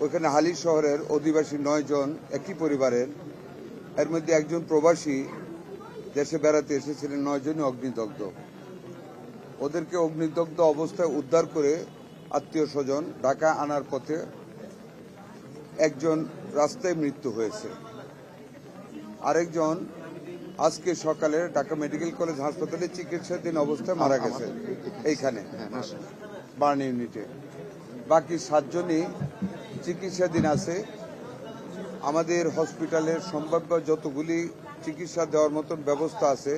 ওইখানে হালি শহরের অধিবাসী 9 জন একই পরিবারের, এর মধ্যে একজন প্রবাসী দেশে বেড়াতে এসেছিলেন। 9 জনই অগ্নিদগ্ধ। ওদেরকে অগ্নিদগ্ধ অবস্থায় উদ্ধার করে আত্মীয় স্বজন ঢাকা আনার পথে একজন রাস্তায় মৃত্যু হয়েছে, আরেকজন আজকে সকালে ঢাকা মেডিকেল কলেজ হাসপাতালে চিকিৎসাধীন অবস্থায় মারা গেছে এইখানে বার্ন ইউনিটে। বাকি 7 জনই চিকিৎসাধীন আছে। আমাদের হসপিটালের সম্ভাব্য যতগুলি চিকিৎসা দেওয়ার মতন ব্যবস্থা আছে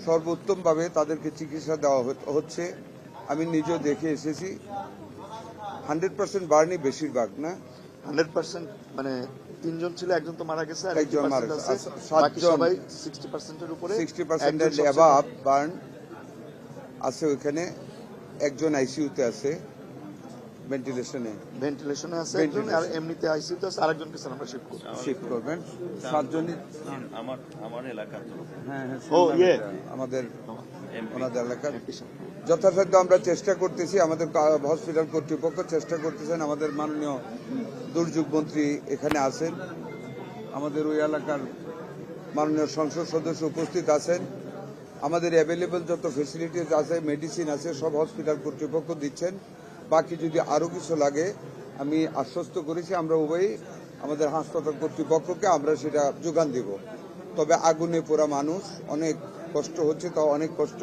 সর্বোত্তমভাবে তাদেরকে চিকিৎসা দেওয়া হচ্ছে। আমি নিজেও দেখে এসেছি। 100% বার্নই বেশিরভাগ না, 100% মানে 3 জন ছিল, একজন তো মারা গেছে আর একজন মারা গেছে। 7 জন সবাই 60% এর উপরে, 60% এর অ্যাবাভ বার্ন আছে। ওখানে একজন আইসিইউতে আছে, ভেন্টিলেশনে আছে একজন, আর এমনিতে আইসিইউতে আছে আরেকজনকে স্যার আমরা শিফট করবেন। 7 জনই আমার এলাকার। হ্যাঁ, আমাদের ওনাদের এলাকার। যথাসাধ্য আমরা চেষ্টা করতেছি, আমাদের হসপিটাল কর্তৃপক্ষ চেষ্টা করতেছেন। আমাদের মাননীয় দুর্যোগ মন্ত্রী এখানে আছেন, আমাদের ওই এলাকার মাননীয় সংসদ সদস্য উপস্থিত আছেন। আমাদের অ্যাভেলেবল যত ফেসিলিটিস আছে, মেডিসিন আছে, সব হসপিটাল কর্তৃপক্ষ দিচ্ছেন। বাকি যদি আরো কিছু লাগে আমি আশ্বস্ত করেছি, আমরা উভয়ই আমাদের হাসপাতাল কর্তৃপক্ষকে আমরা সেটা যোগান দিব। তবে আগুনে পোড়া মানুষ, অনেক কষ্ট হচ্ছে, তাও অনেক কষ্ট,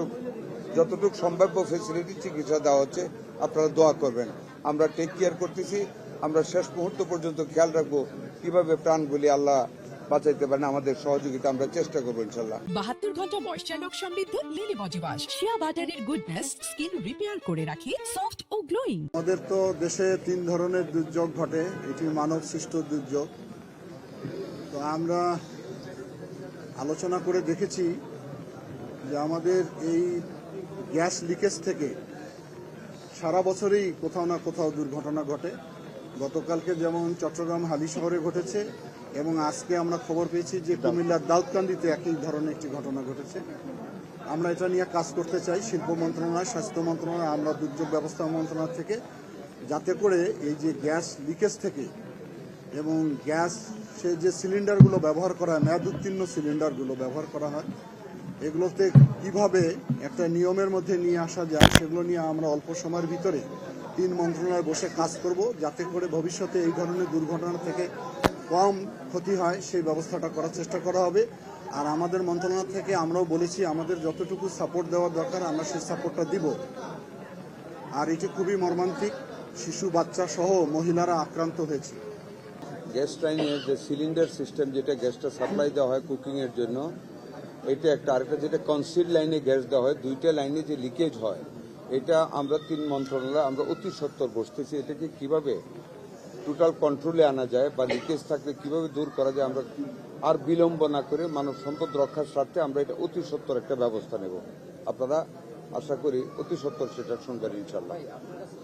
যতটুকু সম্ভাব্য ফেসিলিটি চিকিৎসা দেওয়া হচ্ছে। আপনারা দোয়া করবেন, আমরা টেক কেয়ার করতেছি। আমরা শেষ মুহূর্ত পর্যন্ত খেয়াল রাখবো কিভাবে প্রাণগুলি আল্লাহ বাঁচাইতে পারেন। আমাদের সহযোগিতা আমরা চেষ্টা করবো ইনশাল্লাহ। 72 ঘন্টা ময়েশ্চার লক সমৃদ্ধ লিলি বডি ওয়াশ, শিয়া বাটারের গুডনেস স্কিন রিপেয়ার করে রাখে সফট ও গ্লোয়িং। আমাদের তো দেশে 3 ধরনের দুর্যোগ ঘটে, এটি মানব সৃষ্ট দুর্যোগ। তো আমরা আলোচনা করে দেখেছি যে আমাদের এই গ্যাস লিকেজ থেকে সারা বছরই কোথাও না কোথাও দুর্ঘটনা ঘটে। গতকালকে যেমন চট্টগ্রাম হালি শহরে ঘটেছে, এবং আজকে আমরা খবর পেয়েছি যে কুমিল্লার দাউদকান্দিতে একই ধরনের একটি ঘটনা ঘটেছে। আমরা এটা নিয়ে কাজ করতে চাই, শিল্প মন্ত্রণালয়, স্বাস্থ্য মন্ত্রণালয়, আমরা দুর্যোগ ব্যবস্থা মন্ত্রণালয় থেকে, যাতে করে এই যে গ্যাস লিকেজ থেকে এবং গ্যাস সে যে সিলিন্ডারগুলো ব্যবহার করা হয়, মেয়াদ উত্তীর্ণ সিলিন্ডারগুলো ব্যবহার করা হয়, এগুলোতে কিভাবে একটা নিয়মের মধ্যে নিয়ে আসা যায় সেগুলো নিয়ে আমরা অল্প সময়ের ভিতরে 3 মন্ত্রণালয় বসে কাজ করব, যাতে করে ভবিষ্যতে এই ধরনের দুর্ঘটনা থেকে কম ক্ষতি হয় সেই ব্যবস্থাটা করার চেষ্টা করা হবে। আর আমাদের মন্ত্রণালয় থেকে আমরাও বলেছি আমাদের যতটুকু সাপোর্ট দেওয়া দরকার আমরা সেই সাপোর্টটা দিব। আর এটি খুবই মর্মান্তিক, শিশু বাচ্চা সহ মহিলারা আক্রান্ত হয়েছে। গ্যাস লাইনের যে সিলিন্ডার সিস্টেম, যেটা গ্যাসটা সাপ্লাই দেওয়া হয় কুকিং এর জন্য, এটা একটা। আরেকটা যেটা কনসিল লাইনে গ্যাস দেওয়া হয়, 2টা লাইনে যে লিকেজ হয়, এটা আমরা 3 মন্ত্রণালয় আমরা অতি সত্বর বসতেছি। এটাকে কিভাবে টোটাল কন্ট্রোলে আনা যায় বা লিকেজ থাকলে কিভাবে দূর করা যায়, আমরা আর বিলম্ব না করে মানব সম্পদ রক্ষার স্বার্থে আমরা এটা অতি সত্বর একটা ব্যবস্থা নেব। আপনারা আশা করি অতি সত্বর সেটার সঙ্গে ইনশাল্লাহ।